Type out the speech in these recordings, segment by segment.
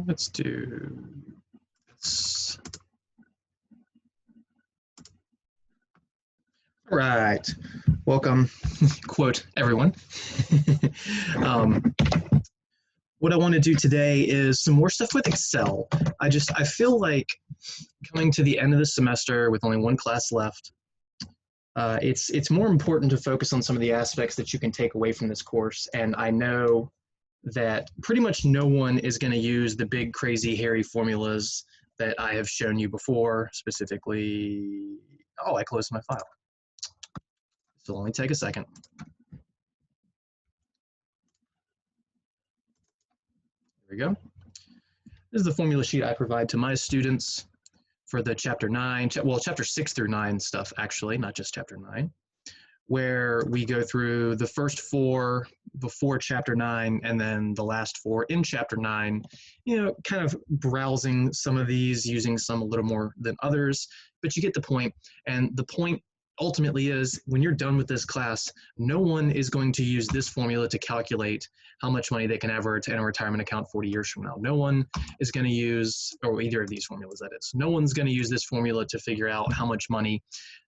let's do this. All right, welcome, quote, everyone. What I want to do today is some more stuff with Excel. I feel like coming to the end of the semester with only one class left, it's more important to focus on some of the aspects that you can take away from this course. And I know that pretty much no one is going to use the big, crazy, hairy formulas that I have shown you before, specifically, oh, I closed my file. So let me take a second. There we go. This is the formula sheet I provide to my students for the chapter 9, well, chapter 6 through 9 stuff, actually, not just chapter 9, where we go through the first 4 before chapter 9 and then the last 4 in chapter 9, you know, kind of browsing some of these, using some a little more than others, but you get the point. And the point ultimately is when you're done with this class, no one is going to use this formula to calculate how much money they can have in a retirement account 40 years from now. No one is going to use, or either of these formulas that is, no one's going to use this formula to figure out how much money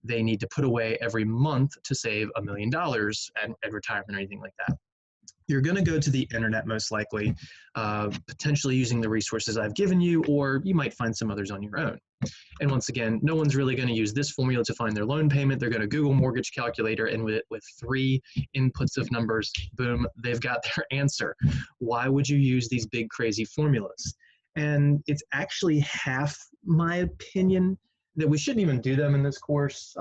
they need to put away every month to save $1 million at retirement or anything like that. You're going to go to the internet most likely, potentially using the resources I've given you, or you might find some others on your own. And once again, no one's really going to use this formula to find their loan payment. They're going to Google mortgage calculator, and with 3 inputs of numbers, boom, they've got their answer. Why would you use these big crazy formulas? And it's actually half my opinion that we shouldn't even do them in this course,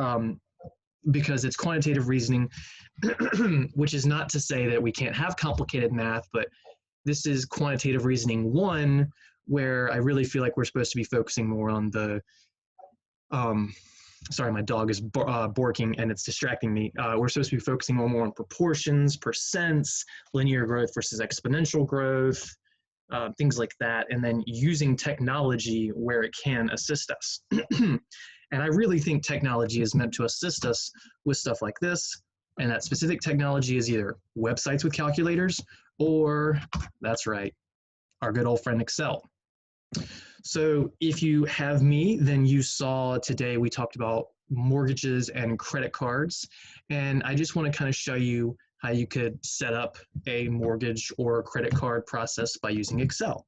because it's quantitative reasoning, which is not to say that we can't have complicated math, but this is quantitative reasoning 1, where I really feel like we're supposed to be focusing more on the, sorry, my dog is barking and it's distracting me. We're supposed to be focusing more on proportions, percents, linear growth versus exponential growth, things like that, and then using technology where it can assist us. And I really think technology is meant to assist us with stuff like this, and that specific technology is either websites with calculators or, that's right, our good old friend Excel. So if you have me, then you saw today we talked about mortgages and credit cards, and I just want to kind of show you how you could set up a mortgage or credit card process by using Excel.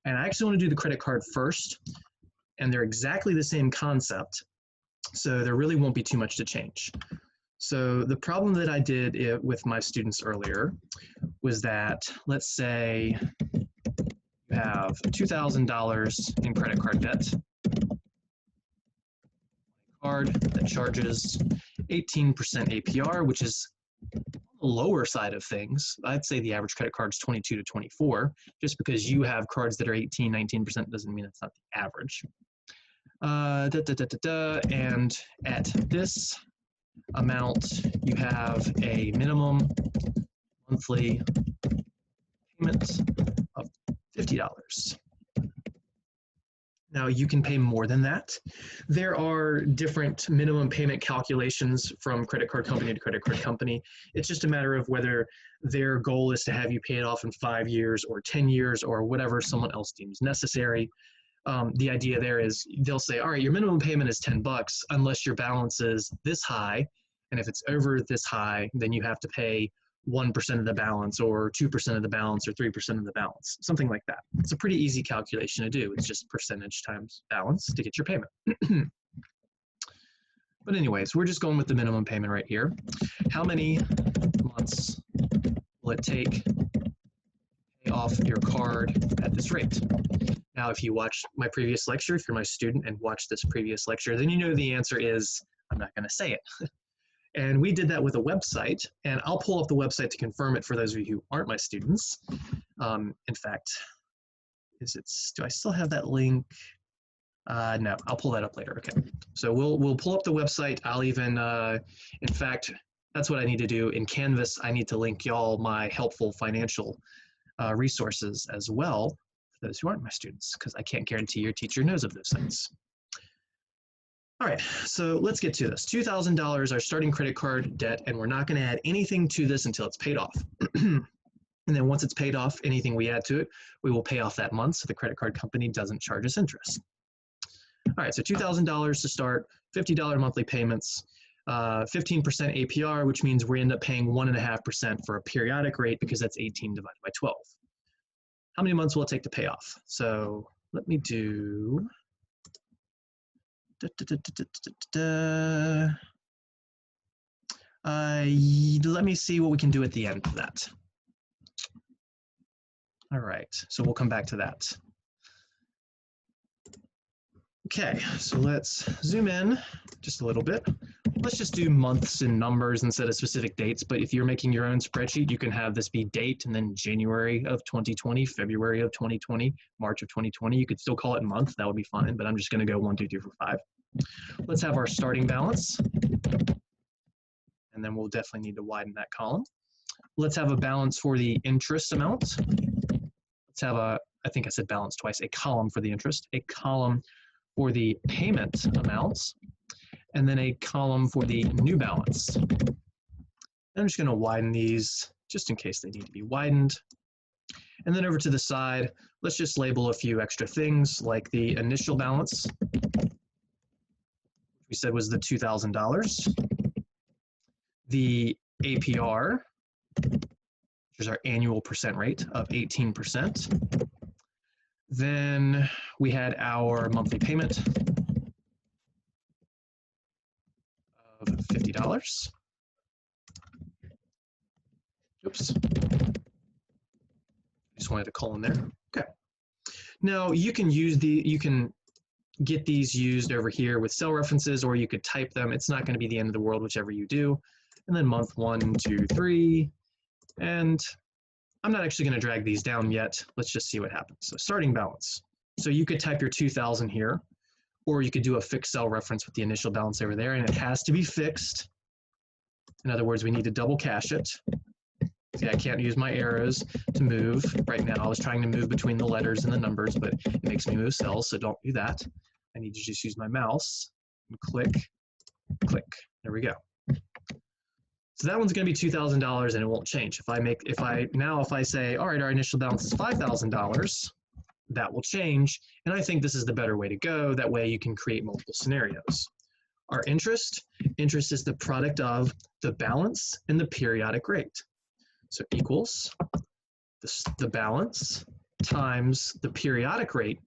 And I actually want to do the credit card first, and they're exactly the same concept, so there really won't be too much to change. So the problem that I did with my students earlier was that, let's say you have $2,000 in credit card debt, card that charges 18% APR, which is on the lower side of things. I'd say the average credit card is 22 to 24. Just because you have cards that are 18, 19% doesn't mean it's not the average. And at this amount, you have a minimum monthly payment of $50. Now, you can pay more than that. There are different minimum payment calculations from credit card company to credit card company. It's just a matter of whether their goal is to have you pay it off in 5 years or 10 years or whatever someone else deems necessary. The idea there is they'll say, all right, your minimum payment is $10 unless your balance is this high. And if it's over this high, then you have to pay 1% of the balance or 2% of the balance or 3% of the balance, something like that. It's a pretty easy calculation to do. It's just percentage times balance to get your payment. But anyways, we're just going with the minimum payment right here. How many months will it take to pay off your card at this rate? Now, if you watch my previous lecture, if you're my student and watch this previous lecture, then you know the answer is, I'm not going to say it. And we did that with a website, and I'll pull up the website to confirm it for those of you who aren't my students. In fact, do I still have that link? No, I'll pull that up later. Okay, so we'll pull up the website. I'll even, in fact, that's what I need to do in Canvas. I need to link y'all my helpful financial resources as well, for those who aren't my students, because I can't guarantee your teacher knows of those sites. All right, so let's get to this. $2,000, our starting credit card debt, and we're not going to add anything to this until it's paid off. And then once it's paid off, anything we add to it, we will pay off that month so the credit card company doesn't charge us interest. All right, so $2,000 to start, $50 monthly payments, 15% APR, which means we end up paying 1.5% for a periodic rate because that's 18 divided by 12. How many months will it take to pay off? So let me do, let me see what we can do at the end of that. All right, so we'll come back to that. Okay, so let's zoom in just a little bit. Let's just do months and numbers instead of specific dates, but if you're making your own spreadsheet, you can have this be date and then January of 2020, February of 2020, March of 2020. You could still call it month, that would be fine, but I'm just gonna go 1, 2, 3, 4, 5. Let's have our starting balance, and then we'll definitely need to widen that column. Let's have a balance for the interest amount. Let's have a, I think I said balance twice, a column for the interest, a column for the payment amounts, and then a column for the new balance. I'm just going to widen these just in case they need to be widened. And then over to the side, let's just label a few extra things like the initial balance, we said was the $2,000, the APR, which is our annual percent rate of 18%. Then we had our monthly payment of $50. Oops. Just wanted a colon there. Okay. Now you can use you can get these used over here with cell references, or you could type them. It's not going to be the end of the world, whichever you do. And then month 1, 2, 3, and I'm not actually going to drag these down yet. Let's just see what happens. So starting balance. So you could type your 2,000 here, or you could do a fixed cell reference with the initial balance over there, and it has to be fixed. In other words, we need to double cache it. See, I can't use my arrows to move right now. I was trying to move between the letters and the numbers, but it makes me move cells, so don't do that. I need to just use my mouse and click, click. There we go. So that one's going to be $2,000 and it won't change. If I say, all right, our initial balance is $5,000, that will change. And I think this is the better way to go. That way you can create multiple scenarios. Our interest is the product of the balance and the periodic rate. So equals the balance times the periodic rate.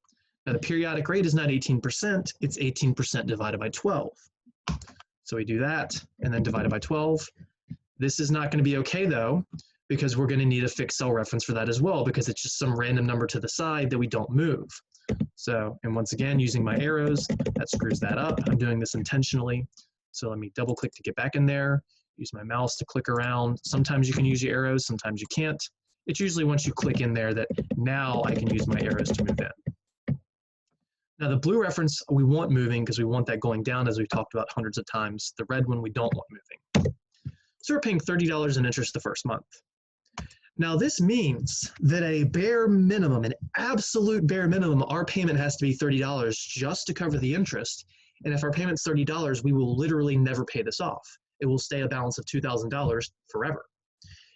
Now the periodic rate is not 18%, it's 18% divided by 12. So we do that and then divided by 12. This is not going to be okay though, because we're going to need a fixed cell reference for that as well, because it's just some random number to the side that we don't move. So, and once again, using my arrows, that screws that up. I'm doing this intentionally. So let me double click to get back in there, use my mouse to click around. Sometimes you can use your arrows, sometimes you can't. It's usually once you click in there that now I can use my arrows to move in. Now the blue reference we want moving because we want that going down, as we've talked about hundreds of times. The red one we don't want moving. So we're paying $30 in interest the first month. Now this means that a bare minimum, an absolute bare minimum, our payment has to be $30 just to cover the interest. And if our payment's $30, we will literally never pay this off. It will stay a balance of $2,000 forever.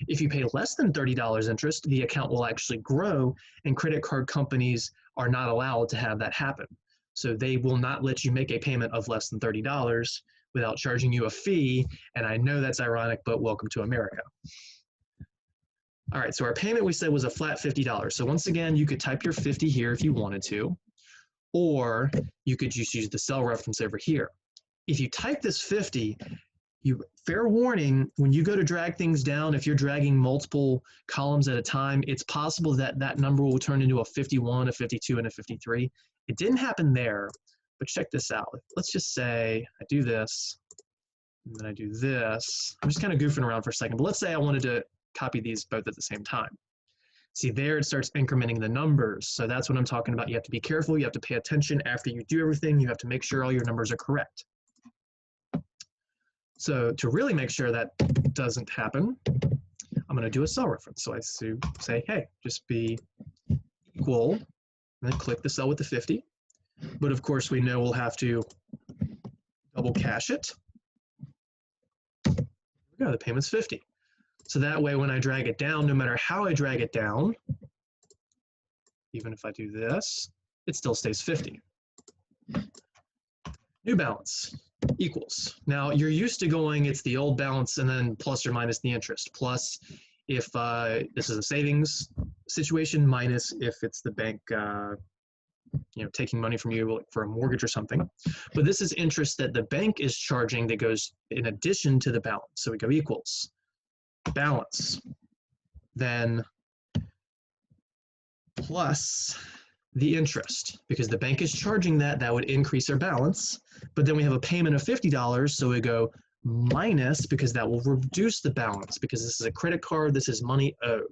If you pay less than $30 interest, the account will actually grow, and credit card companies are not allowed to have that happen. So they will not let you make a payment of less than $30 without charging you a fee. And I know that's ironic, but welcome to America. All right, so our payment we said was a flat $50. So once again, you could type your 50 here if you wanted to, or you could just use the cell reference over here. If you type this 50, fair warning, when you go to drag things down, if you're dragging multiple columns at a time, it's possible that that number will turn into a 51, a 52, and a 53. It didn't happen there, but check this out. Let's just say I do this, and then I do this. I'm just kind of goofing around for a second, but let's say I wanted to copy these both at the same time. See, there it starts incrementing the numbers. So that's what I'm talking about. You have to be careful. You have to pay attention after you do everything. You have to make sure all your numbers are correct. So to really make sure that doesn't happen, I'm going to do a cell reference. So I say, hey, just be equal, and then click the cell with the 50. But of course, we know we'll have to double cache it. There we go, the payment's 50. So that way when I drag it down, no matter how I drag it down, even if I do this, it still stays 50. New balance equals. Now you're used to going, it's the old balance and then plus or minus the interest. Plus if this is a savings situation, minus if it's the bank taking money from you for a mortgage or something. But this is interest that the bank is charging that goes in addition to the balance. So we go equals balance, then plus the interest, because the bank is charging that would increase our balance. But then we have a payment of $50, so we go minus, because that will reduce the balance, because this is a credit card, this is money owed.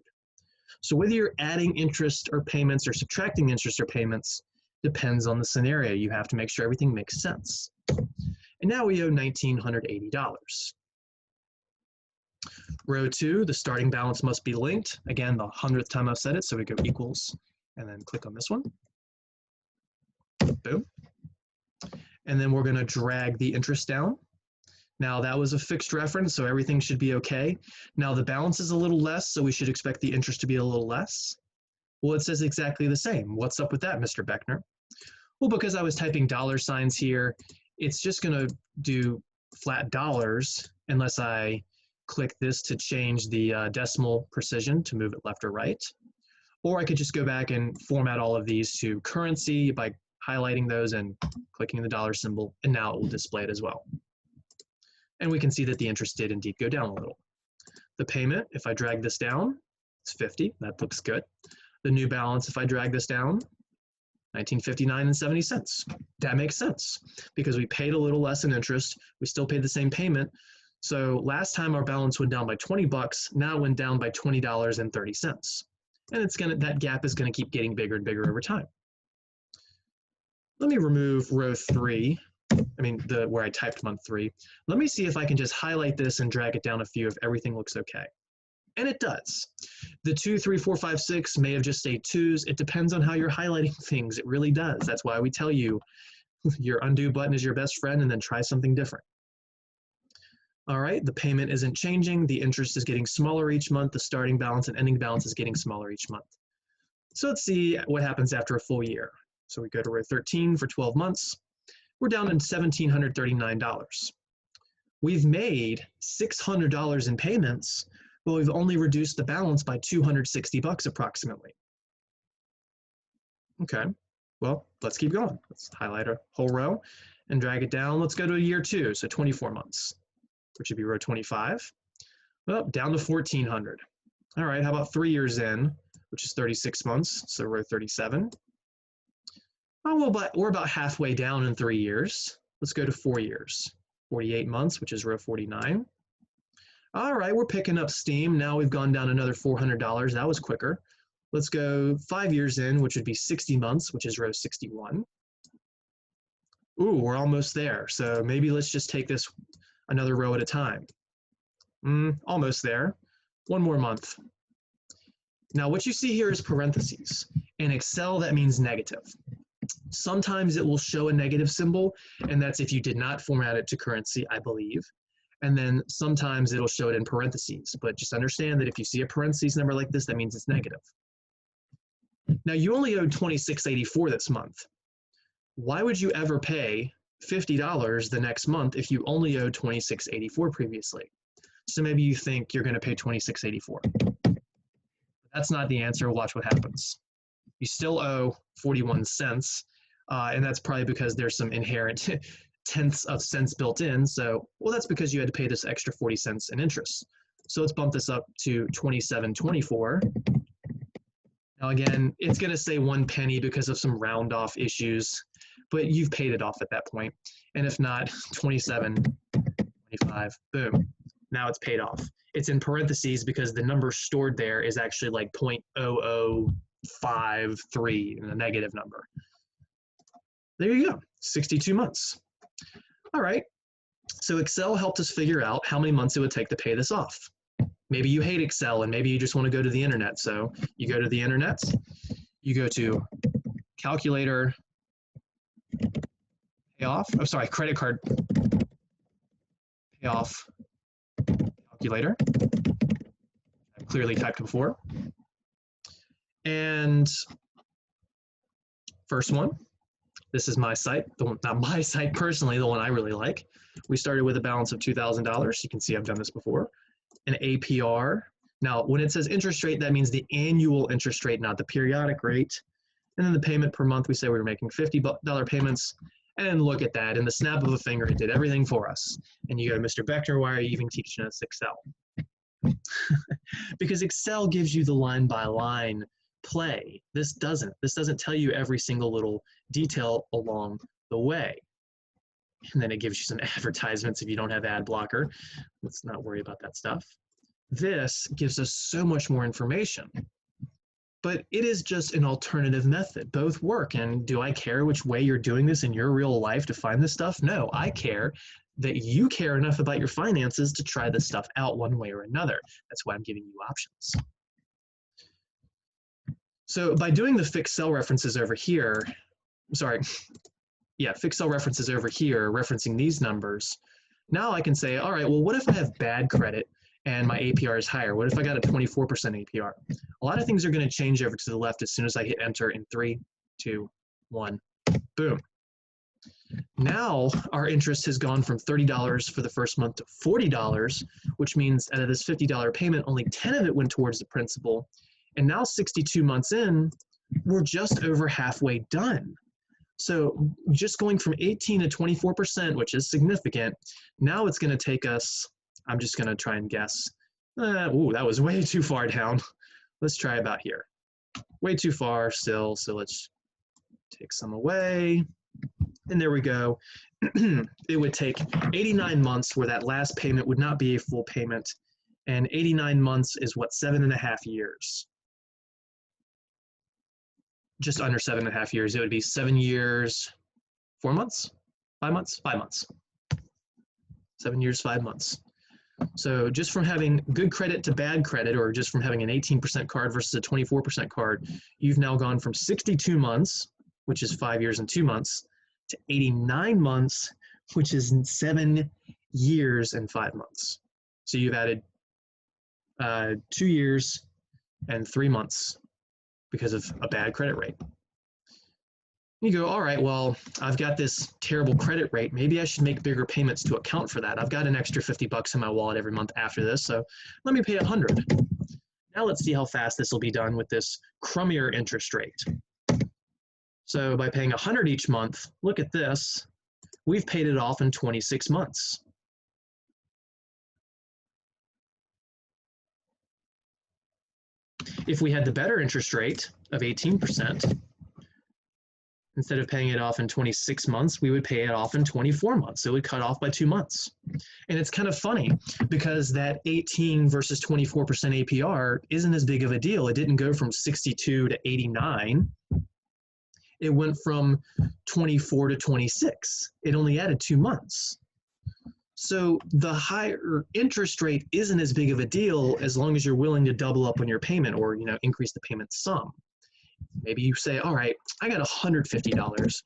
So whether you're adding interest or payments or subtracting interest or payments depends on the scenario. You have to make sure everything makes sense. And now we owe $1,980. Row 2, the starting balance must be linked. Again, the 100th time I've said it, so we go equals, and then click on this one. Boom. And then we're going to drag the interest down. Now that was a fixed reference, so everything should be okay. Now the balance is a little less, so we should expect the interest to be a little less. Well, it says exactly the same. What's up with that, Mr. Beckner? Well, because I was typing dollar signs here, it's just going to do flat dollars unless I click this to change the decimal precision to move it left or right. Or I could just go back and format all of these to currency by highlighting those and clicking the dollar symbol, and now it will display it as well. And we can see that the interest did indeed go down a little. The payment, if I drag this down, it's 50. That looks good. The new balance, if I drag this down, 1959.70. That makes sense because we paid a little less in interest. We still paid the same payment. So last time our balance went down by 20 bucks. Now it went down by $20.30. And it's that gap is going to keep getting bigger and bigger over time. Let me remove row 3. Where I typed month 3. Let me see if I can just highlight this and drag it down a few if everything looks okay. And it does. The 2, 3, 4, 5, 6 may have just stayed 2s. It depends on how you're highlighting things. It really does. That's why we tell you your undo button is your best friend and then try something different. All right, the payment isn't changing. The interest is getting smaller each month. The starting balance and ending balance is getting smaller each month. So let's see what happens after a full year. So we go to row 13 for 12 months. We're down to $1,739. We've made $600 in payments, but we've only reduced the balance by 260 bucks approximately. Okay, well, let's keep going. Let's highlight a whole row and drag it down. Let's go to year 2, so 24 months, which would be row 25. Well, down to 1,400. All right, how about 3 years in, which is 36 months, so row 37. Oh, well, we're about halfway down in 3 years. Let's go to 4 years. 48 months, which is row 49. All right, we're picking up steam. Now we've gone down another $400. That was quicker. Let's go 5 years in, which would be 60 months, which is row 61. Ooh, we're almost there. So maybe let's just take this another row at a time. Almost there. One more month. Now what you see here is parentheses. In Excel, that means negative. Sometimes it will show a negative symbol, and that's if you did not format it to currency, I believe. And then sometimes it'll show it in parentheses, but just understand that if you see a parentheses number like this, that means it's negative. Now you only owed $26.84 this month. Why would you ever pay $50 the next month if you only owed $26.84 previously? So maybe you think you're going to pay $26.84. That's not the answer. Watch what happens. You still owe 41 cents, and that's probably because there's some inherent tenths of cents built in. So, well, that's because you had to pay this extra 40 cents in interest. So let's bump this up to $27.24. Now again, it's going to say 1 penny because of some round off issues, but you've paid it off at that point. And if not, $27.25, boom. Now it's paid off. It's in parentheses because the number stored there is actually like 0.0053 in a negative number. There you go, 62 months. All right, so Excel helped us figure out how many months it would take to pay this off. Maybe you hate Excel and maybe you just want to go to the internet. So you go to the internet, you go to calculator, payoff, oh sorry, credit card, payoff, calculator. I've clearly typed before. And first one, this is my site, not my site personally, the one I really like. We started with a balance of $2,000. You can see I've done this before. An APR. Now, when it says interest rate, that means the annual interest rate, not the periodic rate. And then the payment per month, we say we were making $50 payments. And look at that. In the snap of a finger, it did everything for us. And you go, Mr. Beckner, why are you even teaching us Excel? Because Excel gives you the line-by-line play. This doesn't. This doesn't tell you every single little detail along the way. And then it gives you some advertisements if you don't have ad blocker. Let's not worry about that stuff. This gives us so much more information. But it is just an alternative method. Both work. And do I care which way you're doing this in your real life to find this stuff? No, I care that you care enough about your finances to try this stuff out one way or another. That's why I'm giving you options. So by doing the fixed cell references over here, fixed cell references over here, referencing these numbers, now I can say, all right, well, what if I have bad credit and my APR is higher? What if I got a 24% APR? A lot of things are going to change over to the left as soon as I hit enter in 3, 2, 1, boom. Now our interest has gone from $30 for the first month to $40, which means out of this $50 payment, only 10 of it went towards the principal. And now 62 months in, we're just over halfway done. So just going from 18 to 24%, which is significant, now it's going to take us, I'm just going to try and guess. Ooh, that was way too far down. Let's try about here. Way too far still, so let's take some away. And there we go. It would take 89 months where that last payment would not be a full payment. And 89 months is what, 7.5 years? Just under 7.5 years. It would be 7 years, 4 months, 5 months, 5 months. 7 years, 5 months. So just from having good credit to bad credit, or just from having an 18% card versus a 24% card, you've now gone from 62 months, which is 5 years and 2 months, to 89 months, which is 7 years and 5 months. So you've added 2 years and 3 months because of a bad credit rate. You go, all right, well, I've got this terrible credit rate. Maybe I should make bigger payments to account for that. I've got an extra $50 in my wallet every month after this, so let me pay $100. Now let's see how fast this will be done with this crummier interest rate. So by paying $100 each month, look at this, we've paid it off in 26 months. If we had the better interest rate of 18%, instead of paying it off in 26 months, we would pay it off in 24 months. It would cut off by 2 months. And it's kind of funny because that 18 versus 24% APR isn't as big of a deal. It didn't go from 62 to 89. It went from 24 to 26. It only added 2 months. So the higher interest rate isn't as big of a deal as long as you're willing to double up on your payment, or increase the payment sum. Maybe you say, all right, I got $150.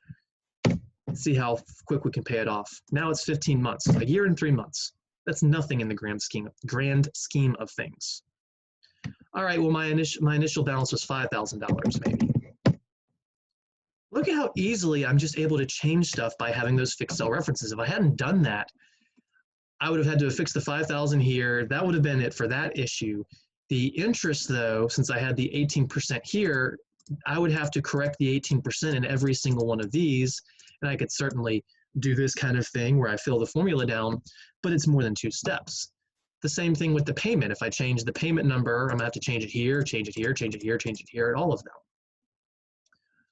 Let's see how quick we can pay it off. Now it's 15 months, a year and 3 months. That's nothing in the grand scheme of things. All right, well, my initial balance was $5,000 maybe. Look at how easily I'm just able to change stuff by having those fixed cell references. If I hadn't done that, I would have had to fix the 5,000 here. That would have been it for that issue. The interest, though, since I had the 18% here, I would have to correct the 18% in every single one of these, and I could certainly do this kind of thing where I fill the formula down, but it's more than 2 steps. The same thing with the payment. If I change the payment number, I'm going to have to change it here, change it here, change it here, change it here, all of them.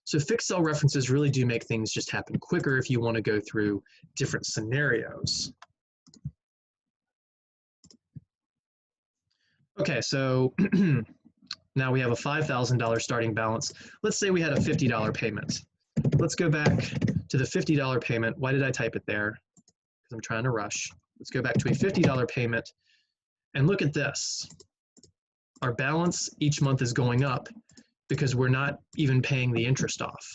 So fixed cell references really do make things just happen quicker if you want to go through different scenarios. Okay, so now we have a $5,000 starting balance. Let's say we had a $50 payment. Let's go back to the $50 payment. Why did I type it there? Because I'm trying to rush. Let's go back to a $50 payment and look at this. Our balance each month is going up because we're not even paying the interest off.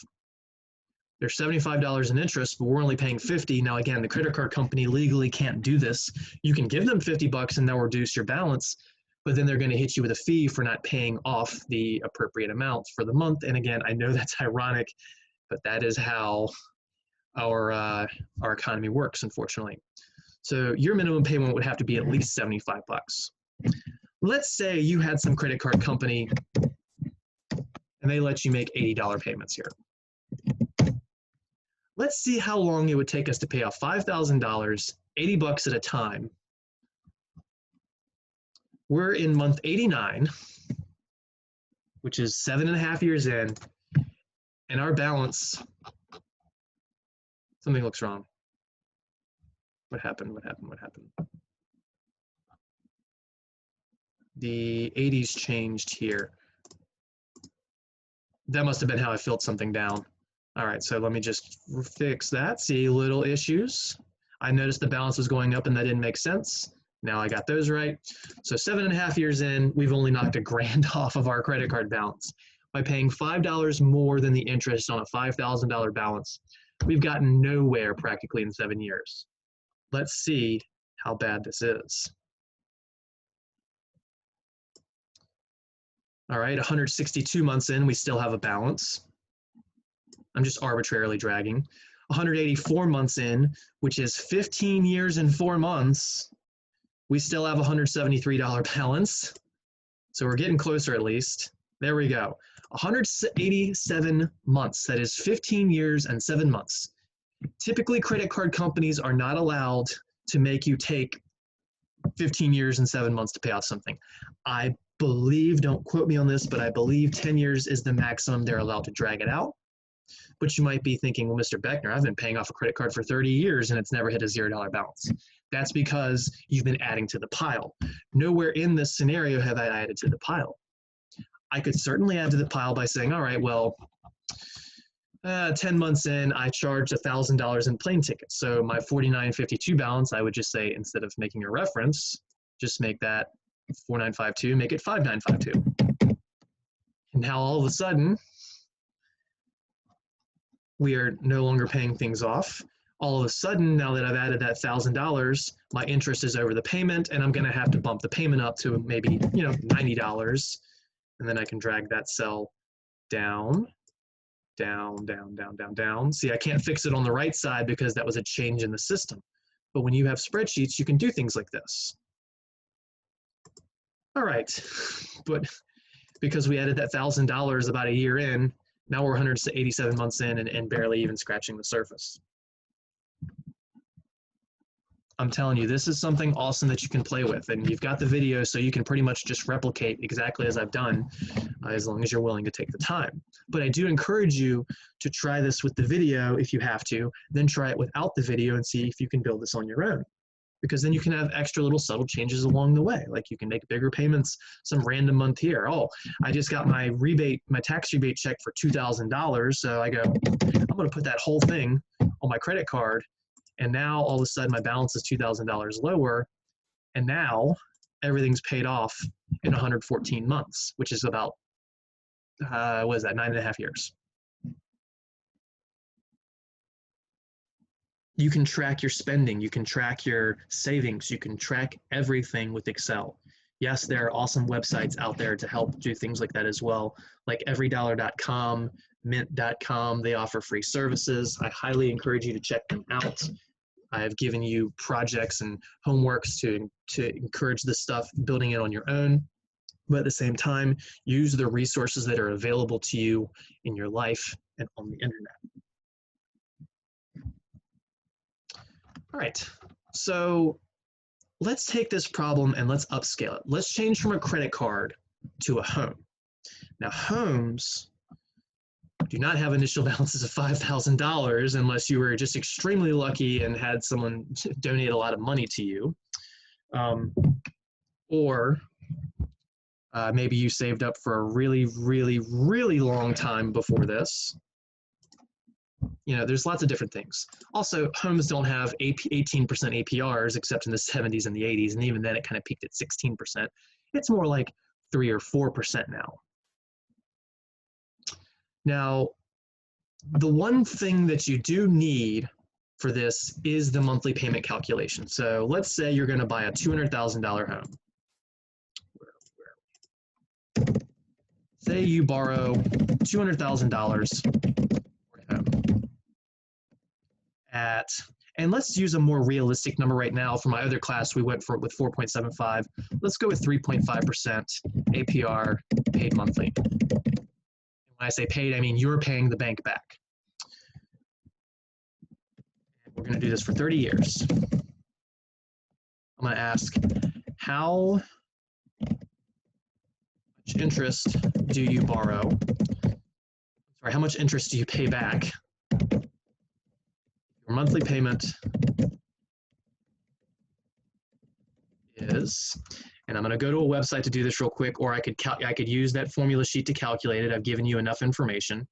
There's $75 in interest, but we're only paying $50. Now again, the credit card company legally can't do this. You can give them $50 and they'll reduce your balance, but then they're going to hit you with a fee for not paying off the appropriate amounts for the month. And again, I know that's ironic, but that is how our economy works, unfortunately. So your minimum payment would have to be at least 75 bucks. Let's say you had some credit card company and they let you make $80 payments here. Let's see how long it would take us to pay off $5,000, 80 bucks at a time. We're in month 89, which is 7.5 years in, and our balance, something looks wrong. What happened? What happened? What happened? The 80s changed here. That must have been how I filled something down. All right, so let me just fix that. See, little issues. I noticed the balance was going up and that didn't make sense. Now I got those right. So 7.5 years in, we've only knocked $1,000 off of our credit card balance. By paying $5 more than the interest on a $5,000 balance, we've gotten nowhere practically in 7 years. Let's see how bad this is. All right, 162 months in, we still have a balance. I'm just arbitrarily dragging. 184 months in, which is 15 years and 4 months, we still have a $173 balance. So we're getting closer at least. There we go. 187 months, that is 15 years and 7 months. Typically, credit card companies are not allowed to make you take 15 years and 7 months to pay off something. I believe, don't quote me on this, but I believe 10 years is the maximum they're allowed to drag it out. But you might be thinking, well, Mr. Beckner, I've been paying off a credit card for 30 years and it's never hit a $0 balance. That's because you've been adding to the pile. Nowhere in this scenario have I added to the pile. I could certainly add to the pile by saying, all right, well, 10 months in, I charged $1,000 in plane tickets. So my $49.52 balance, I would just say, instead of making a reference, just make that 4952, make it 5952. And now all of a sudden, we are no longer paying things off. All of a sudden, now that I've added that $1,000, my interest is over the payment, and I'm going to have to bump the payment up to maybe, $90, and then I can drag that cell down, down, down, down, down, down. See, I can't fix it on the right side because that was a change in the system. But when you have spreadsheets, you can do things like this. All right, but because we added that $1,000 about a year in, now we're 187 months in and barely even scratching the surface. I'm telling you, this is something awesome that you can play with, and you've got the video so you can pretty much just replicate exactly as I've done, as long as you're willing to take the time. But I do encourage you to try this with the video if you have to, then try it without the video and see if you can build this on your own. Because then you can have extra little subtle changes along the way. Like you can make bigger payments some random month here. Oh, I just got my tax rebate check for $2,000. So I go, I'm going to put that whole thing on my credit card. And now all of a sudden my balance is $2,000 lower. And now everything's paid off in 114 months, which is about, what is that, 9.5 years. You can track your spending, you can track your savings, you can track everything with Excel. Yes, there are awesome websites out there to help do things like that as well, like everydollar.com, mint.com. They offer free services. I highly encourage you to check them out. I have given you projects and homeworks to encourage this stuff, building it on your own. But at the same time, use the resources that are available to you in your life and on the internet. All right, so let's take this problem and let's upscale it. Let's change from a credit card to a home. Now, homes do not have initial balances of $5,000 unless you were just extremely lucky and had someone donate a lot of money to you. Or maybe you saved up for a really, really, really long time before this. There's lots of different things. Also, homes don't have 18% APRs except in the 70s and the 80s, and even then it kind of peaked at 16%. It's more like 3 or 4% now. Now, the one thing that you do need for this is the monthly payment calculation. So let's say you're going to buy a $200,000 home. Where are say you borrow $200,000 at, and let's use a more realistic number right now. For my other class, we went for it with 4.75. Let's go with 3.5% APR paid monthly. When I say paid, I mean you're paying the bank back. And we're going to do this for 30 years. I'm going to ask, how much interest do you borrow? Sorry, how much interest do you pay back? Your monthly payment is, and I'm going to go to a website to do this real quick, or I could use that formula sheet to calculate it. I've given you enough information.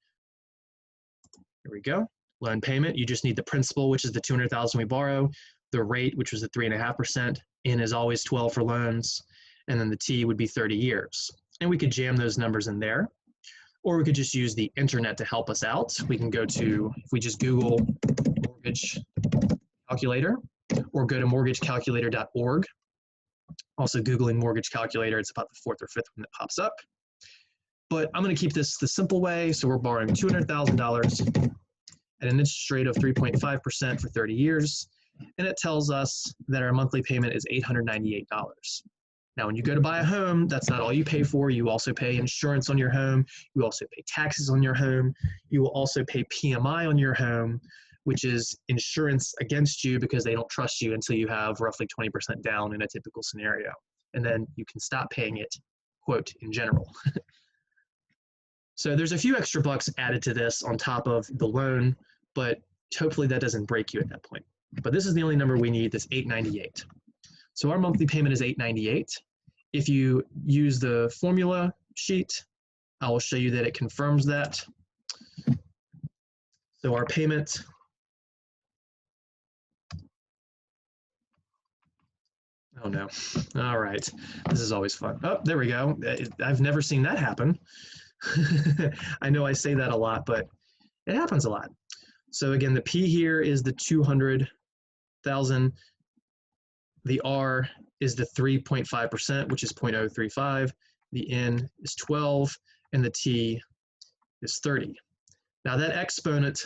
Here we go. Loan payment, you just need the principal, which is the $200,000 we borrow, the rate, which was the 3.5%, N is always 12 for loans, and then the T would be 30 years. And we could jam those numbers in there, or we could just use the internet to help us out. We can go to, if we just Google mortgage calculator, or go to mortgagecalculator.org. Also Googling mortgage calculator, it's about the fourth or fifth one that pops up. But I'm going to keep this the simple way. So we're borrowing $200,000 at an interest rate of 3.5% for 30 years. And it tells us that our monthly payment is $898. Now, when you go to buy a home, that's not all you pay for. You also pay insurance on your home. You also pay taxes on your home. You will also pay PMI on your home, which is insurance against you because they don't trust you until you have roughly 20% down in a typical scenario. And then you can stop paying it, quote, in general. So there's a few extra bucks added to this on top of the loan, but hopefully that doesn't break you at that point. But this is the only number we need, this $898. So our monthly payment is $898. If you use the formula sheet, I will show you that it confirms that. So our payment oh no. All right. This is always fun. Oh, there we go. I've never seen that happen. I know I say that a lot, but it happens a lot. So again, the P here is the 200,000. The R is the 3.5%, which is 0.035. The N is 12, and the T is 30. Now that exponent,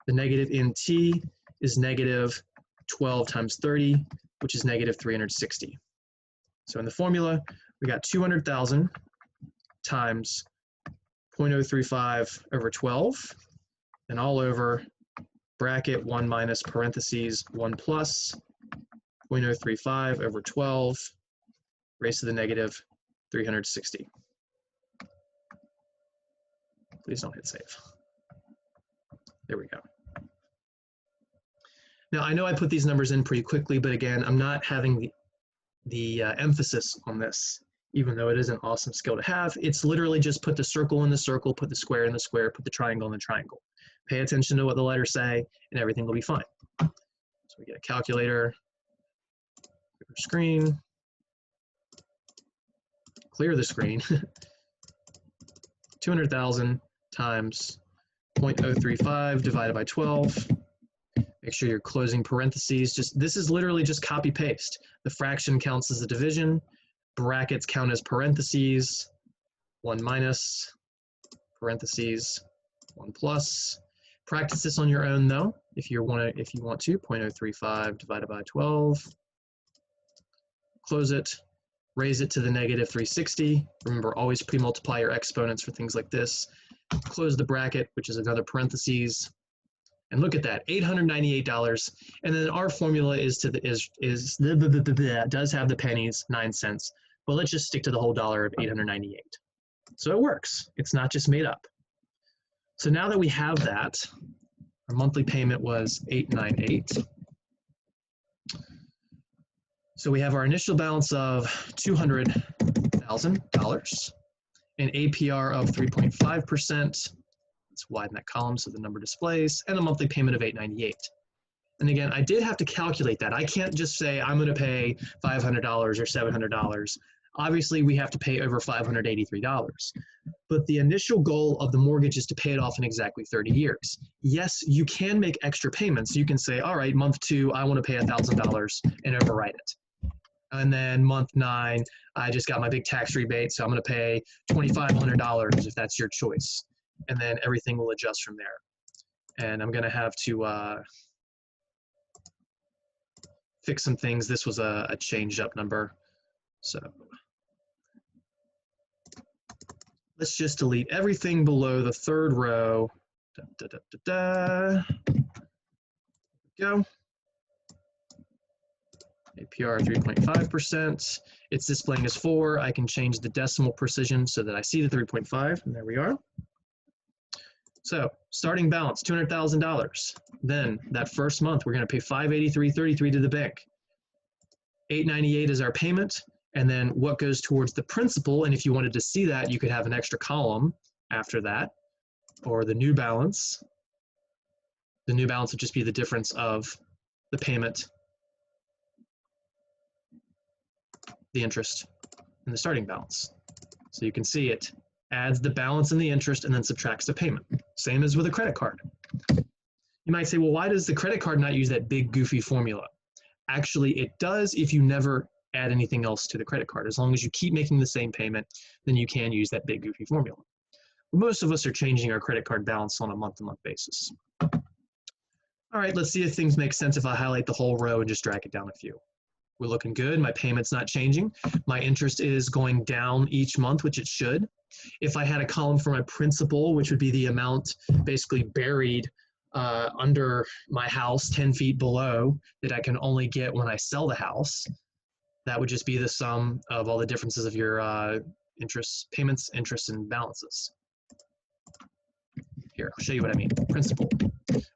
the negative NT, is negative 12 times 30, which is negative 360. So in the formula, we got 200,000 times 0.035 over 12, and all over bracket 1 minus parentheses 1 plus 0.035 over 12 raised to the negative 360. Please don't hit save. There we go. Now, I know I put these numbers in pretty quickly, but again, I'm not having the emphasis on this, even though it is an awesome skill to have. It's literally just put the circle in the circle, put the square in the square, put the triangle in the triangle. Pay attention to what the letters say, and everything will be fine. So we get a calculator, screen, clear the screen. 200,000 times 0.035 divided by 12. Make sure you're closing parentheses. This is literally just copy paste. The fraction counts as a division. Brackets count as parentheses. 1 minus, parentheses, 1 plus. Practice this on your own though, if you want to. 0.035 divided by 12. Close it. Raise it to the negative 360. Remember, always pre-multiply your exponents for things like this. Close the bracket, which is another parentheses. And look at that, $898. And then our formula does have the pennies, 9 cents. But let's just stick to the whole dollar of $898. So it works. It's not just made up. So now that we have that, our monthly payment was $898. So we have our initial balance of $200,000, an APR of 3.5%. Let's widen that column so the number displays, and a monthly payment of $898. And again, I did have to calculate that. I can't just say I'm going to pay $500 or $700. Obviously, we have to pay over $583. But the initial goal of the mortgage is to pay it off in exactly 30 years. Yes, you can make extra payments. You can say, all right, month 2, I want to pay $1,000 and override it. And then month 9, I just got my big tax rebate, so I'm going to pay $2,500 if that's your choice. And then everything will adjust from there. And I'm going to have to fix some things. This was a changed up number. So let's just delete everything below the 3rd row. Go. APR 3.5%. It's displaying as 4. I can change the decimal precision so that I see the 3.5, and there we are. So starting balance, $200,000. Then that first month, we're going to pay $583.33 to the bank. $898 is our payment, and then what goes towards the principal. And if you wanted to see that, you could have an extra column after that, or the new balance. The new balance would just be the difference of the payment, the interest, and the starting balance. So you can see it adds the balance and the interest and then subtracts the payment. Same as with a credit card. You might say, well, why does the credit card not use that big goofy formula? Actually, it does if you never add anything else to the credit card. As long as you keep making the same payment, then you can use that big goofy formula. Most of us are changing our credit card balance on a month-to-month basis. All right, let's see if things make sense if I highlight the whole row and just drag it down a few. We're looking good. My payment's not changing. My interest is going down each month, which it should. If I had a column for my principal, which would be the amount basically buried under my house 10 feet below that I can only get when I sell the house, that would just be the sum of all the differences of your interest, payments, interest, and balances. Here, I'll show you what I mean. Principal,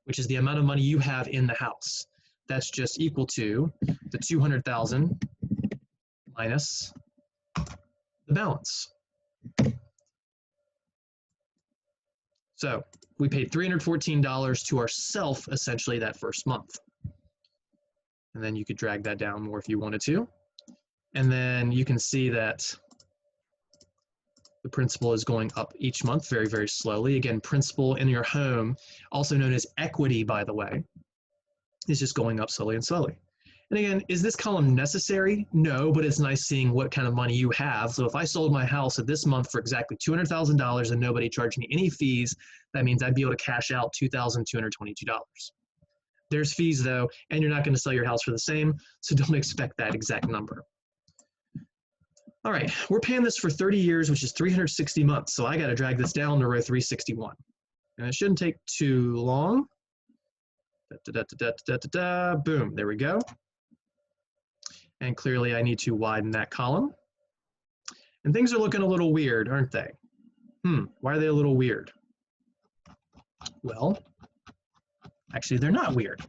which is the amount of money you have in the house. That's just equal to the 200,000 minus the balance. So we paid $314 to ourselves essentially that first month. And then you could drag that down more if you wanted to. And then you can see that the principal is going up each month very, very slowly. Again, principal in your home, also known as equity, by the way, is just going up slowly and slowly. And again, is this column necessary? No, but it's nice seeing what kind of money you have. So if I sold my house at this month for exactly $200,000 and nobody charged me any fees, that means I'd be able to cash out $2,222. There's fees though, and you're not going to sell your house for the same, so don't expect that exact number. All right, we're paying this for 30 years, which is 360 months. So I got to drag this down to row 361. And it shouldn't take too long. Boom, there we go. And clearly I need to widen that column. And things are looking a little weird, aren't they? Why are they a little weird? Well, actually they're not weird.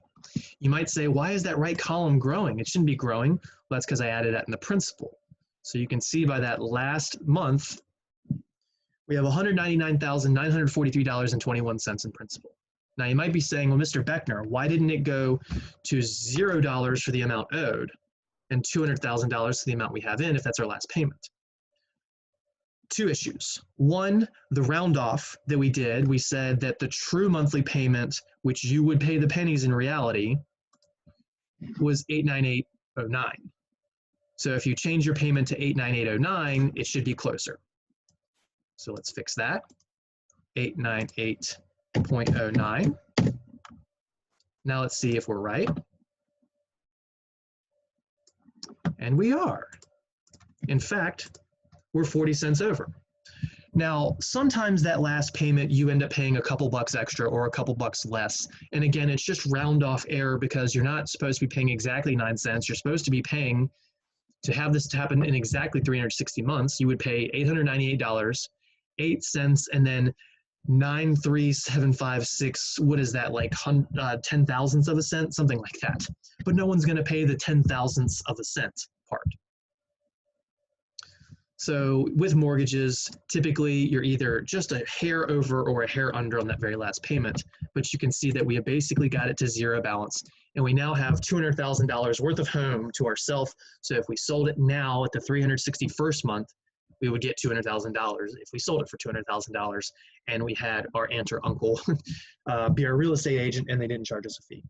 You might say, why is that right column growing? It shouldn't be growing. Well, that's because I added that in the principal. So you can see by that last month, we have $199,943.21 in principal. Now you might be saying, well, Mr. Beckner, why didn't it go to $0 for the amount owed and $200,000 for the amount we have in if that's our last payment? Two issues. One, the round off that we did, we said that the true monthly payment, which you would pay the pennies in reality, was $898.09. So if you change your payment to $898.09, it should be closer. So let's fix that. $898.09. Now let's see if we're right. And we are. In fact, we're 40 cents over. Now, sometimes that last payment, you end up paying a couple bucks extra or a couple bucks less. And again, it's just round off error because you're not supposed to be paying exactly 9 cents. You're supposed to be paying, to have this happen in exactly 360 months, you would pay $898, 8 cents, and then 93756, what is that, like 10 thousandths of a cent, something like that. But no one's going to pay the 10 thousandths of a cent part. So with mortgages, typically you're either just a hair over or a hair under on that very last payment, but you can see that we have basically got it to zero balance, and we now have $200,000 worth of home to ourselves. So if we sold it now at the 361st month, we would get $200,000 if we sold it for $200,000 and we had our aunt or uncle be our real estate agent and they didn't charge us a fee.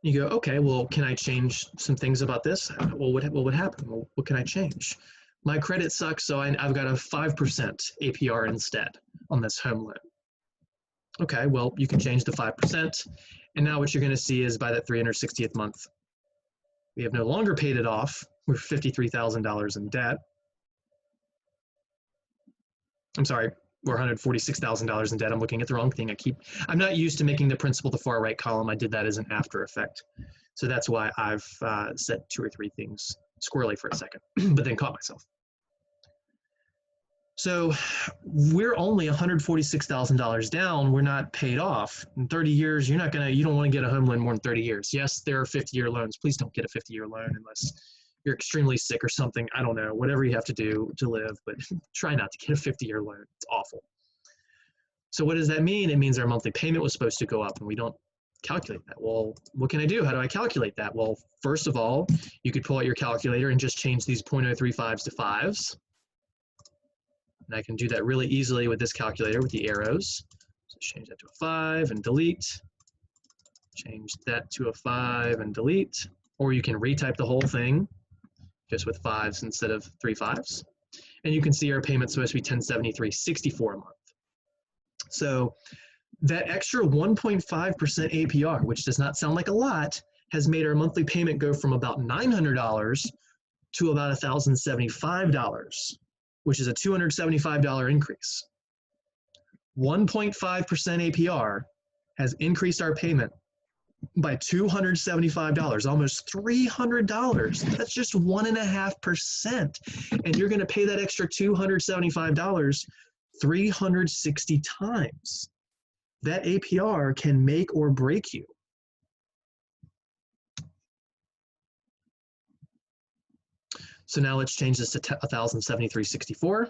You go, okay, well, can I change some things about this? Well, what would happen? Well, what can I change? My credit sucks, so I've got a 5% APR instead on this home loan. Okay, well, you can change the 5%. And now what you're going to see is by that 360th month, we have no longer paid it off. We're $53,000 in debt. I'm sorry, we're $146,000 in debt. I'm looking at the wrong thing. I'm not used to making the principal the far right column. I did that as an after effect. So that's why I've said 2 or 3 things squirrely for a second, but then caught myself. So we're only $146,000 down. We're not paid off. In 30 years, you don't want to get a home loan more than 30 years. Yes, there are 50-year loans. Please don't get a 50-year loan unless you're extremely sick or something. I don't know, whatever you have to do to live, but try not to get a 50-year loan. It's awful. So what does that mean? It means our monthly payment was supposed to go up, and we don't calculate that. Well, what can I do? How do I calculate that? Well, first of all, you could pull out your calculator and just change these 0.035s to 5s. And I can do that really easily with this calculator with the arrows. So change that to a 5 and delete. Change that to a 5 and delete. Or you can retype the whole thing just with 5s instead of 3 5s. And you can see our payment's supposed to be $1,073.64 a month. So that extra 1.5% APR, which does not sound like a lot, has made our monthly payment go from about $900 to about $1,075. Which is a $275 increase. 1.5% APR has increased our payment by $275, almost $300. That's just 1.5%. And you're going to pay that extra $275 360 times. That APR can make or break you. So now let's change this to $1,073.64.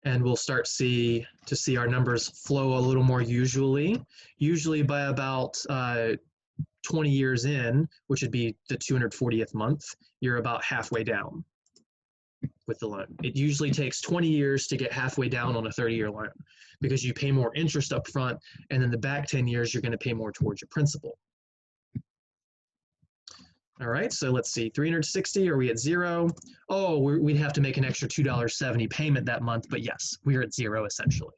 And we'll start to see our numbers flow a little more usually by about 20 years in, which would be the 240th month, you're about halfway down with the loan. It usually takes 20 years to get halfway down on a 30-year loan because you pay more interest up front, and then the back 10 years, you're going to pay more towards your principal. All right, so let's see, 360, are we at 0? Oh, we'd have to make an extra $2.70 payment that month, but yes, we're at 0 essentially.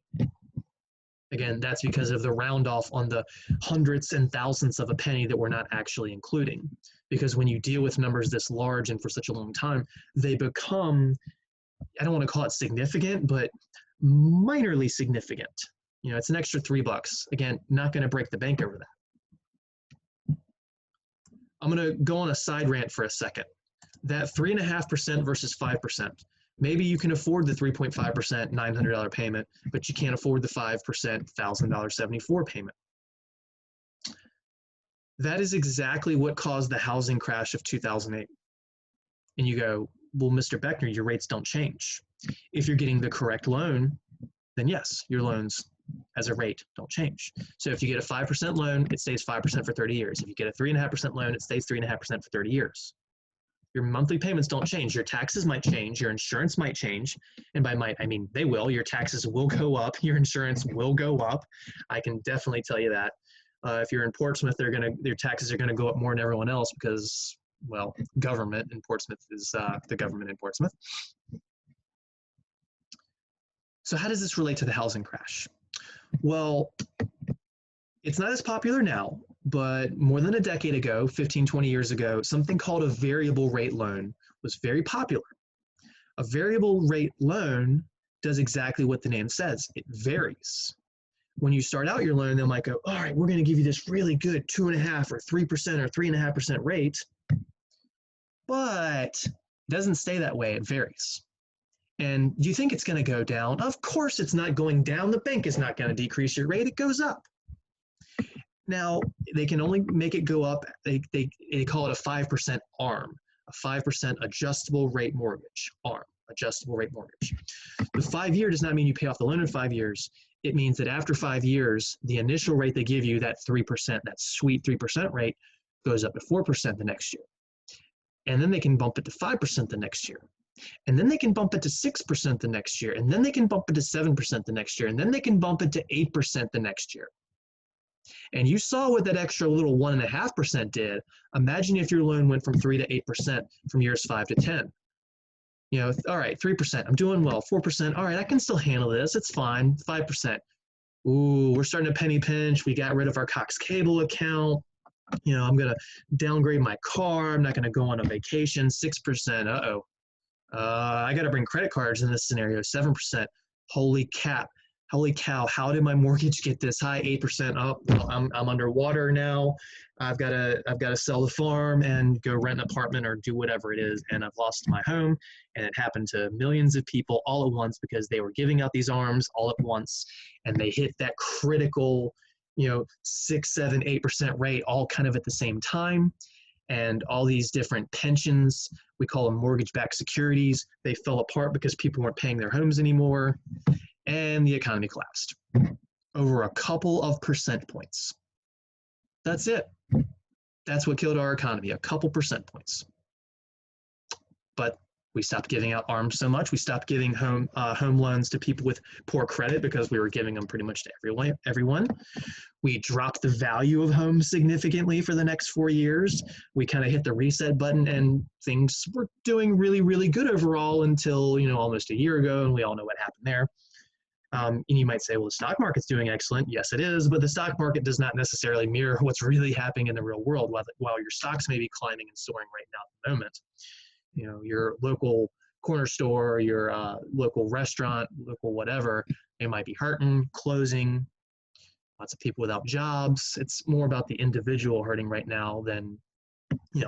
Again, that's because of the round off on the hundredths and thousandths of a penny that we're not actually including. Because when you deal with numbers this large and for such a long time, they become, I don't want to call it significant, but minorly significant. You know, it's an extra $3. Again, not going to break the bank over that. I'm going to go on a side rant for a second. That 3.5% versus 5%. Maybe you can afford the 3.5% $900 payment, but you can't afford the 5% $1,000.74 payment. That is exactly what caused the housing crash of 2008. And you go, well, Mr. Beckner, your rates don't change. If you're getting the correct loan, then yes, your loans as a rate don't change. So if you get a 5% loan, it stays 5% for 30 years. If you get a 3.5% loan, it stays 3.5% for 30 years. Your monthly payments don't change. Your taxes might change. Your insurance might change. And by might, I mean they will. Your taxes will go up. Your insurance will go up. I can definitely tell you that. If you're in Portsmouth, your taxes are going to go up more than everyone else because, well, government in Portsmouth is the government in Portsmouth. So how does this relate to the housing crash? Well, it's not as popular now, but more than a decade ago, 15, 20 years ago, something called a variable rate loan was very popular. A variable rate loan does exactly what the name says. It varies. When you start out your loan, they might go, all right, we're going to give you this really good 2.5% or 3% or 3.5% rate, but it doesn't stay that way. It varies. And you think it's going to go down. Of course it's not going down. The bank is not going to decrease your rate. It goes up. Now, they can only make it go up. They call it a 5% ARM, a 5% adjustable rate mortgage, ARM, adjustable rate mortgage. The 5-year does not mean you pay off the loan in 5 years. It means that after 5 years, the initial rate they give you, that 3%, that sweet 3% rate, goes up to 4% the next year. And then they can bump it to 5% the next year. And then they can bump it to 6% the next year. And then they can bump it to 7% the next year. And then they can bump it to 8% the next year. And you saw what that extra little 1.5% did. Imagine if your loan went from 3 to 8% from years 5 to 10. You know, all right, 3%, I'm doing well. 4%, all right, I can still handle this. It's fine. 5%. Ooh, we're starting to penny pinch. We got rid of our Cox Cable account. You know, I'm going to downgrade my car. I'm not going to go on a vacation. 6%. Uh-oh. I got to bring credit cards in this scenario. 7%. Holy cap. Holy cow. How did my mortgage get this high? 8%. Oh, well, I'm underwater now. I've got to sell the farm and go rent an apartment or do whatever it is. And I've lost my home. And it happened to millions of people all at once because they were giving out these arms all at once. And they hit that critical, 6, 7, 8% rate all kind of at the same time. And all these different pensions, we call them mortgage-backed securities, they fell apart because people weren't paying their homes anymore, and the economy collapsed over a couple of percent points. That's it. That's what killed our economy, a couple percent points. But we stopped giving out arms so much. We stopped giving home loans to people with poor credit because we were giving them pretty much to everyone. We dropped the value of homes significantly for the next 4 years. We kind of hit the reset button and things were doing really, really good overall until, almost a year ago, and we all know what happened there. And you might say, well, the stock market's doing excellent. Yes, it is, but the stock market does not necessarily mirror what's really happening in the real world. While your stocks may be climbing and soaring right now at the moment, your local corner store, your local restaurant, local whatever, they might be hurting, closing, lots of people without jobs. It's more about the individual hurting right now than,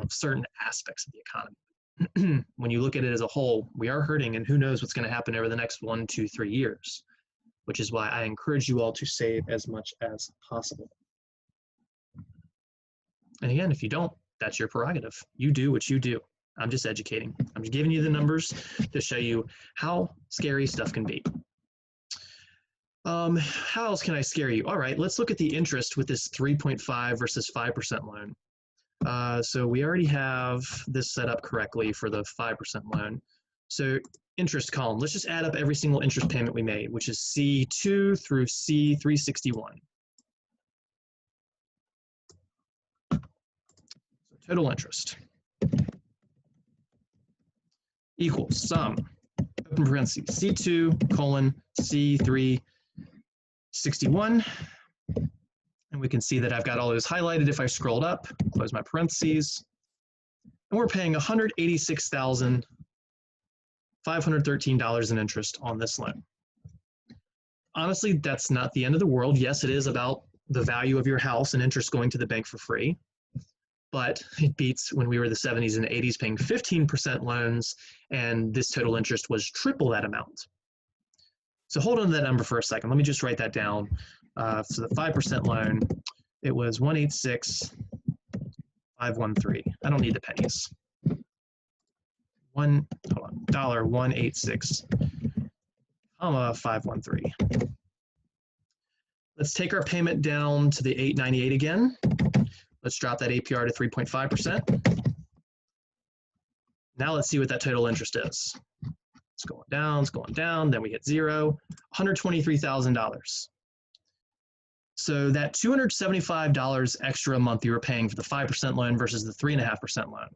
certain aspects of the economy. When you look at it as a whole, we are hurting, and who knows what's going to happen over the next 1, 2, 3 years, which is why I encourage you all to save as much as possible. And again, if you don't, that's your prerogative. You do what you do. I'm just educating. I'm just giving you the numbers to show you how scary stuff can be. How else can I scare you? All right, let's look at the interest with this 3.5 versus 5% loan. So we already have this set up correctly for the 5% loan. So interest column, let's just add up every single interest payment we made, which is C2 through C361. So total interest equals sum, open parentheses, C2 colon C361. And we can see that I've got all those highlighted if I scrolled up, close my parentheses. And we're paying $186,513 in interest on this loan. Honestly, that's not the end of the world. Yes, it is about the value of your house and interest going to the bank for free. But it beats when we were the 70s and 80s paying 15% loans, and this total interest was triple that amount. So hold on to that number for a second. Let me just write that down. So the 5% loan, it was 186,513. I don't need the pennies. $186,513. Let's take our payment down to the $898 again. Let's drop that APR to 3.5%. Now let's see what that total interest is. It's going down, then we hit zero, $123,000. So that $275 extra a month you were paying for the 5% loan versus the 3.5% loan.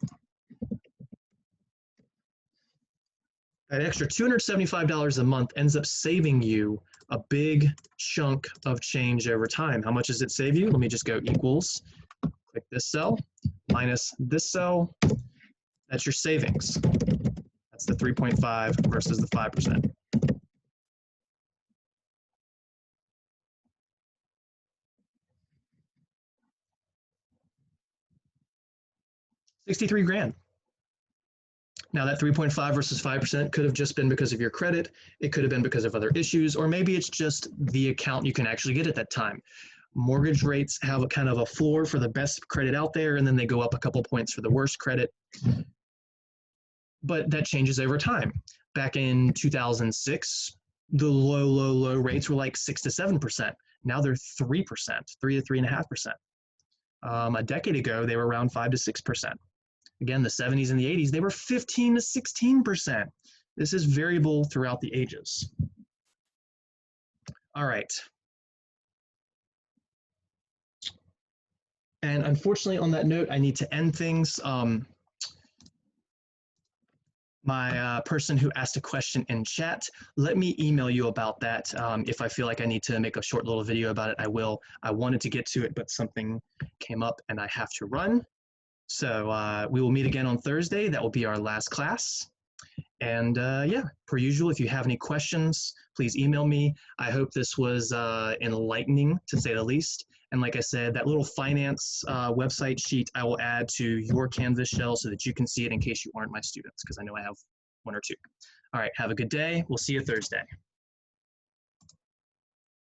That extra $275 a month ends up saving you a big chunk of change over time. How much does it save you? Let me just go equals. Click this cell, minus this cell. That's your savings. That's the 3.5 versus the 5%. $63,000. Now that 3.5 versus 5% could have just been because of your credit. It could have been because of other issues, or maybe it's just the account you can actually get at that time. Mortgage rates have a kind of a floor for the best credit out there, and then they go up a couple points for the worst credit. But that changes over time. Back in 2006, the low rates were like 6 to 7%. Now they're 3%, 3 to 3.5%. A decade ago, they were around 5 to 6%. Again, the 70s and the 80s, they were 15 to 16%. This is variable throughout the ages. All right. And unfortunately, on that note, I need to end things. My person who asked a question in chat, let me email you about that. If I feel like I need to make a short little video about it, I will. I wanted to get to it, but something came up and I have to run. So we will meet again on Thursday. That will be our last class. And yeah, per usual, if you have any questions, please email me. I hope this was enlightening, to say the least. And like I said, that little finance website sheet I will add to your Canvas shell so that you can see it in case you aren't my students, because I know I have one or two. All right, have a good day. We'll see you Thursday.